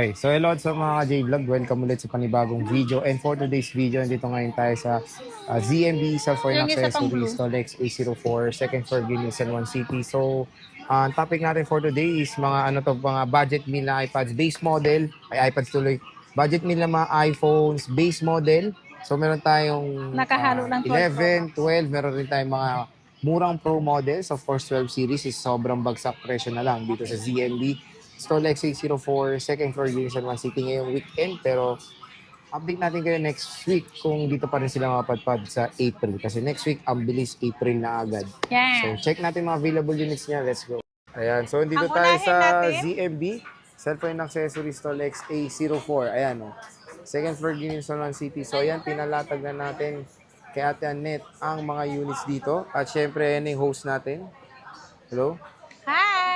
Okay, so hello sa mga J-Vlog. Welcome ulit sa panibagong video. And for today's video, nandito ngayon tayo sa ZMB Cellphone Yung isa pang Accessories, blue. Tolex A04, second floor Guinness and One City. So, ang topic natin for today is mga mga budget meal na iPads base model, ay iPads tuloy, budget meal na mga iPhones base model. So, meron tayong Nakahalo ng 12 Pro 11, Max. 12, meron rin tayong mga murang Pro models. Of course, 12 series is sobrang bagsak presyo na lang dito sa ZMB. Stolex 804, second floor Unison One City ngayong weekend. Pero update natin kayo next week kung dito pa rin sila mapadpad sa April. Kasi next week, ang bilis April na agad. So, Yan. check natin mga available units niya. Let's go. Ayan. So, dito Ang tayo unahin sa natin. ZMB. Cellphone Accessories Stolex A04. Ayan o. Second floor Unison One City. So, ayan. Pinalatag na natin kay Ate Annette ang mga units dito. At syempre, ayan yung host natin. Hello? Hi!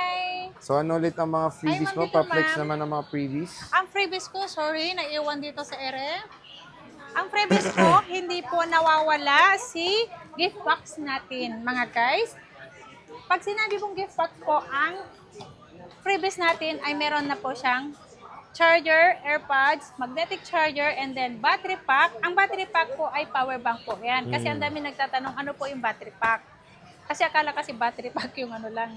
So ano ulit ang mga freebies mo? Ma'am, dito, Pa-flex ma'am. naman ang mga freebies. Ang freebies ko, sorry, naiwan dito sa ere. Ang freebies ko, hindi po nawawala si gift box natin, mga guys. Pag sinabi pong gift box po, ang freebies natin ay meron na po siyang charger, AirPods, magnetic charger, and then battery pack. Ang battery pack po ay power bank po. Yan. Kasi ang dami nagtatanong, ano po yung battery pack? Kasi akala kasi battery pack yung ano lang.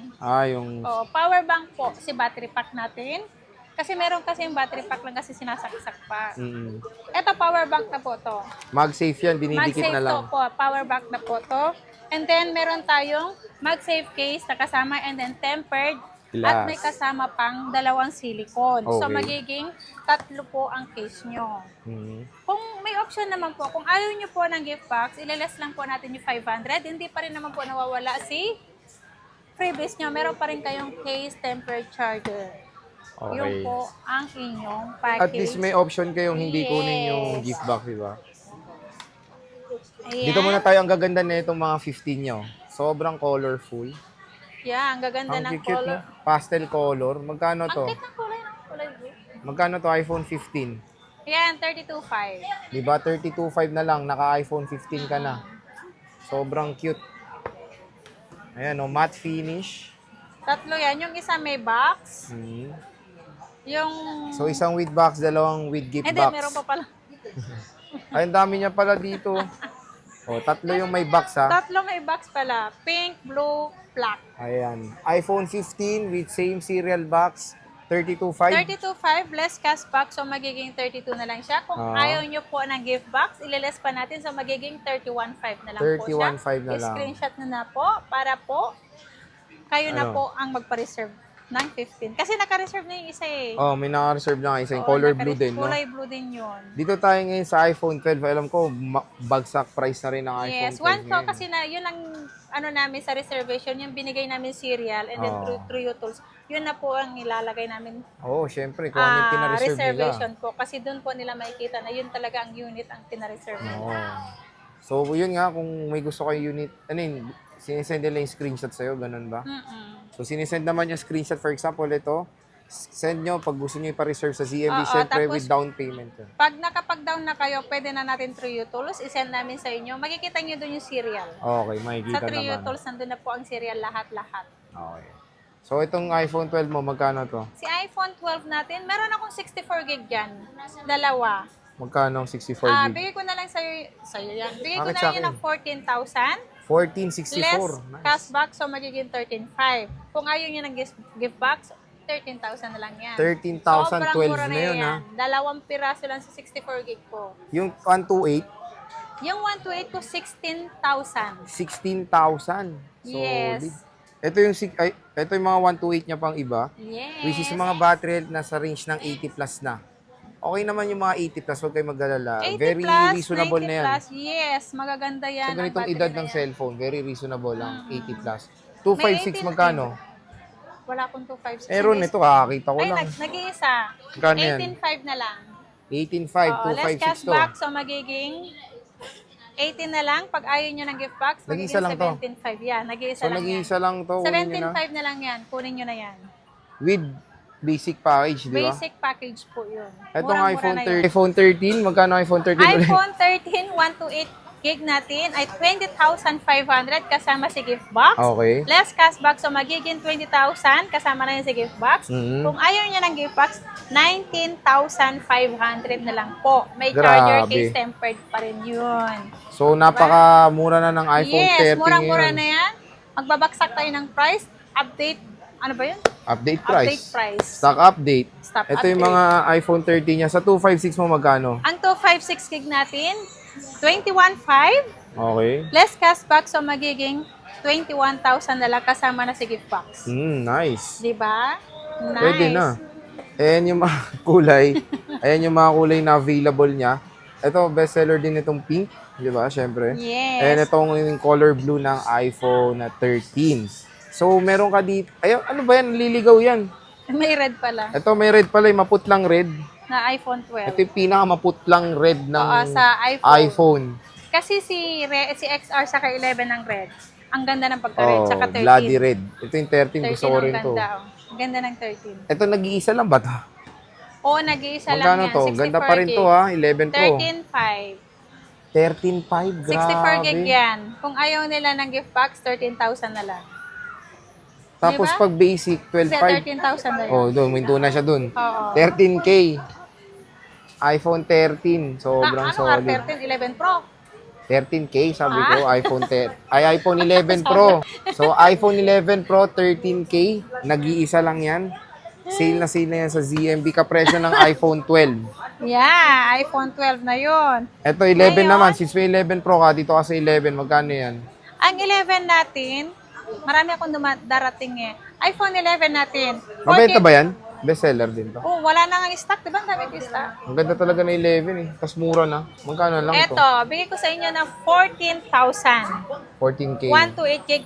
Yung... Oh, power bank po si battery pack natin. Kasi meron kasi yung battery pack lang kasi sinasaksak pa. Ito power bank na po to. MagSafe yan, dinidikit MagSafe na lang. to po, power bank na po to. And then meron tayong MagSafe case na kasama and then tempered. Glass. At may kasama pang dalawang silicone. So Okay. magiging 3 po ang case nyo. Kung may option naman po, kung ayaw nyo po ng gift box, ilales lang po natin yung 500. Hindi pa rin naman po nawawala si freebies nyo. Meron pa rin kayong case tempered charger. Okay. Yung po ang inyong package. At least may option kayong hindi Yes. kunin yung gift box, di ba? Ayan. Dito muna tayo, ang gaganda na itong mga 15 nyo. Sobrang colorful. Yeah, ang gaganda Ang ng cute, color. no? Pastel color. Magkano Ang to? cute ng kulay blue. Magkano to iPhone 15? Yan, 32.5. Di ba? 32.5 na lang. Naka-iPhone 15 ka na. Sobrang cute. Ayan, oh, matte finish. 3 yan. Yung isa may box. Yung... So, isang with box, dalawang with gift Hindi, box. meron pa pala. Ay, ang dami niya pala dito. O, 3 yung may box, ha? 3 may box pala. Pink, blue, black. Ayan. iPhone 15 with same serial box, 32.5. 32.5 less cash box, so magiging 32 na lang siya. Kung ayaw nyo po ng gift box, ililess pa natin, so magiging 31.5 na lang po siya. 31.5 na lang. I-screenshot na po para po kayo na Ano? po ang magpa-reserve ng 15. Kasi naka-reserve na yung isa eh. Oh, may naka-reserve na isa. Yung Oo, color blue naka-reserve. din, no? Kulay blue din yun. Dito tayo ngayon sa iPhone 12. Alam ko, bagsak price na rin ng iPhone 12 Yes, one to ngayon. kasi na yun ang ano namin sa reservation, yung binigay namin serial and then through tools. Yun na po ang ilalagay namin Oo, syempre. Kung ano yung pina-reserve reservation nila. po. Kasi doon po nila makikita na yun talaga ang unit ang pina-reserve nila. Oo. So, yun nga, kung may gusto kayo unit, ano yun, sinesend nila yung screenshot sa'yo, ganun ba? So, sinesend naman yung screenshot. For example, ito, send nyo pag gusto nyo ipa-reserve sa ZMB, Oo, syempre tapos, with down payment. Pag nakapag-down na kayo, pwede na natin through tools. I-send namin sa inyo. Makikita nyo doon yung serial. Okay, makikita Sa through naman. tools, nandun na po ang serial lahat-lahat. Okay. So, itong iPhone 12 mo, magkano to? Si iPhone 12 natin, meron akong 64 gig dyan. Dalawa. Magkano ang 64 gig? Bigay ko na lang sa'yo yan. Bigay ko Bakit na sa lang yun ng 14,000. 1464. Less Nice. cashback, so magiging 13,500. Kung ayaw nyo ng gift box, 13,000 na lang yan. 13,000, Sobrang 12 mura na yun, ha? Dalawang piraso lang sa 64 gig ko. Yung 128, Yung 128 ko, 16,000. 16,000. Yes. Solid. Ito yung mga 128 niya pang iba. Yes. Which is mga battery health nasa range ng 80 plus na. Okay naman yung mga 80 plus, huwag kayo mag-alala. 80 Very plus, reasonable 90 na yan. plus, yes, magaganda yan. Sa ang ganitong battery edad na ng yan. cellphone, very reasonable lang, 80 plus. May 256 18 magkano? Wala akong 256. Meron ito, kakakita ko Ay, lang. nag-iisa. Magkano yan? 18,500 na lang. 18.5, Oo, less 256 to. cashback, so magiging 18 na lang. Pag ayaw nyo ng gift box, magiging Nag-iisa lang to? 17,500 yan. Nag-iisa So, lang yan. nag-iisa lang to. kunin nyo na. 17,500 na lang yan. Kunin nyo na yan. With basic package, di ba? Basic package po yun. Itong Murang-mura iPhone na yun. 13. iPhone 13, magkano iPhone 13 ulit? iPhone 13, 128 gig natin ay 20,500 kasama si gift box. Okay. Less cashback, so magiging 20,000 kasama na yun si gift box. Mhm. Kung ayaw niya ng gift box, 19,500 na lang po. May Grabe. charger case tempered pa rin yun. So, napakamura na ng iPhone Yes, 13 murang-mura ngayon. na yan. Magbabaksak tayo ng price. Update, ano ba yun? Update Update price. price. Stock update. Stop Ito yung mga iPhone 13 niya. Sa 256 mo magkano? Ang 256 gig natin, 21,500. Okay. Less cashback, so magiging 21,000 na lang kasama na si gift box. Nice. Di ba? Nice. Pwede na. Ayan yung mga kulay. Ayan yung mga kulay na available niya. Ito, bestseller din itong pink. Di ba? Siyempre. Yes. And itong yung color blue ng iPhone na 13. So, meron ka dito. Ayun, ano ba yan? Liligaw yan. May red pala Ito, may red pala. Yung maputlang red. na iPhone 12. Ito yung pinakamaputlang red ng Oo, sa iPhone. iPhone. Kasi si XR saka 11 ng red. Ang ganda ng pagka-red. Oh, Saka 13. bloody red. Ito yung 13. 13 Gusto ko ang rin to. ganda. Oh. Ang ganda ng 13. Ito, nag-iisa lang ba to? Oo, nag-iisa lang Magkano yan. to? 64 Ganda pa rin gig. to ha. 11 Pro. 13,500. 13.5, grabe. 64 gig yan. Kung ayaw nila ng gift box, 13,000 na lang. Tapos Diba? pag basic, Kasi 12.5. 13,000 na yun. Oh, doon, minto na siya doon. Oo. 13K. iPhone 13, sobrang ano solid. nga, 13, 11 Pro. 13K, sabi ko, iPhone 10. Ay, iPhone 11 Pro. So, iPhone 11 Pro, 13K. Nag-iisa lang yan. Sale na yan sa ZMB. Kapresyo ng iPhone 12. Yeah, iPhone 12 na yun. Ito, 11 Ngayon? naman. Since may 11 Pro ka, dito ka sa 11. Magkano yan? Ang 11 natin, marami akong darating eh. iPhone 11 natin. Mabenta ba yan? Bestseller din to. Oh, wala na nga stock, di ba? Ang dami ko stock. Ang ganda talaga na 11 eh. Tapos mura na. Magkano lang to? Eto, bigay ko sa inyo ng 14,000. 14K. 128 gig.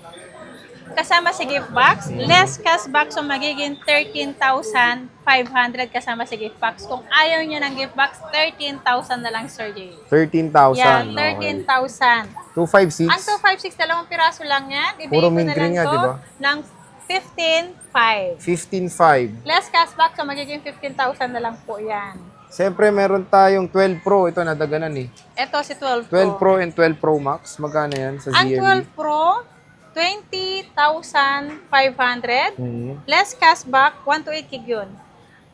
Kasama si gift box. Less cashback, so magiging 13,500 kasama si gift box. Kung ayaw nyo ng gift box, 13,000 na lang, Sir Jay. 13,000. Yeah, Okay. 13,000. 256. Ang 256, dalawang piraso lang yan. Ibigay Puro ko mint na lang green nga, to di ba? ng 15,500. 15.5. Less cashback, so magiging 15,000 na lang po yan. Siyempre, meron tayong 12 Pro. Ito, nadaganan eh. Ito si 12 Pro. 12 Pro and 12 Pro Max. Magkano yan sa Ang ZMB? 12 Pro, 20,500. Mhm. Less cashback, 128 gig yun.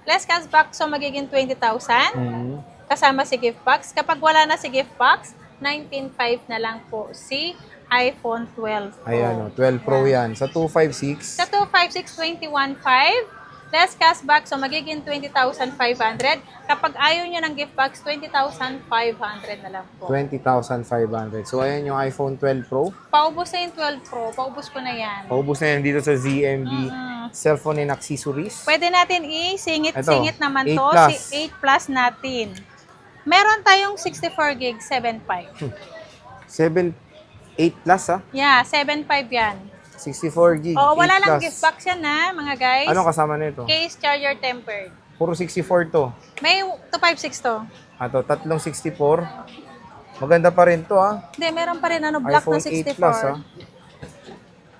Less cashback, so magiging 20,000. Mhm. Kasama si gift box. Kapag wala na si gift box, 19,500 na lang po si iPhone 12 Pro. Ayan o, 12 Pro yan. Sa 256, Sa 256, 21,500. Less cashback, so magiging 20,500. Kapag ayaw nyo ng gift box, 20,500 na lang po. 20,500. So, ayan yung iPhone 12 Pro. Paubos na yung 12 Pro. Paubos ko na yan. Paubos na yan dito sa ZMB. Cellphone and accessories. Pwede natin isingit-singit Ito, naman 8 to, plus. si 8 Plus natin. Meron tayong 64 gig, 7.5. 8 plus ah. Yeah, 7.5 yan. 64 gig. Oo, wala 8 lang plus. gift box yan ha, mga guys. Ano kasama nito? Case, charger, tempered. Puro 64 to. May 256 to. Ato, tatlong 64. Maganda pa rin to ah. Hindi, meron pa rin ano, black iPhone na 8 64. Plus ah.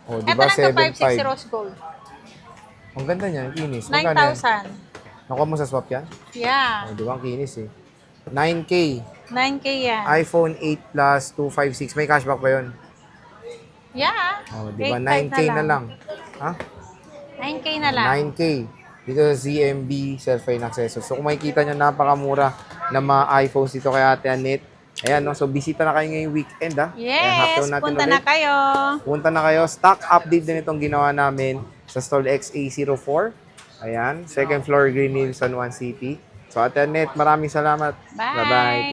Oh, di Ito ba lang 256 7.5? rose gold. Ang ganda niya, kinis. Magkano yan? 9,000. Nakuha mo sa swap yan? Yeah, Oh, di ba ang kinis eh. 9K. 9K yan. iPhone 8 Plus 256. May cashback ba yun? Yeah. Oh, di ba 8.5 9K na lang. Ha? 9K na lang. 9K. Dito sa ZMB Cellphone Accessories. So kung makikita nyo, napakamura ng mga iPhones dito kay Ate Annette. Ayan, no? So bisita na kayo ngayong weekend, ha? Ayan, Yes, happy natin punta ulit. na kayo. Punta na kayo. Stock update din itong ginawa namin sa stall XA04. Ayan, second floor, Green Hills, San Juan City. So Ate Annette, maraming salamat. Bye. Bye-bye.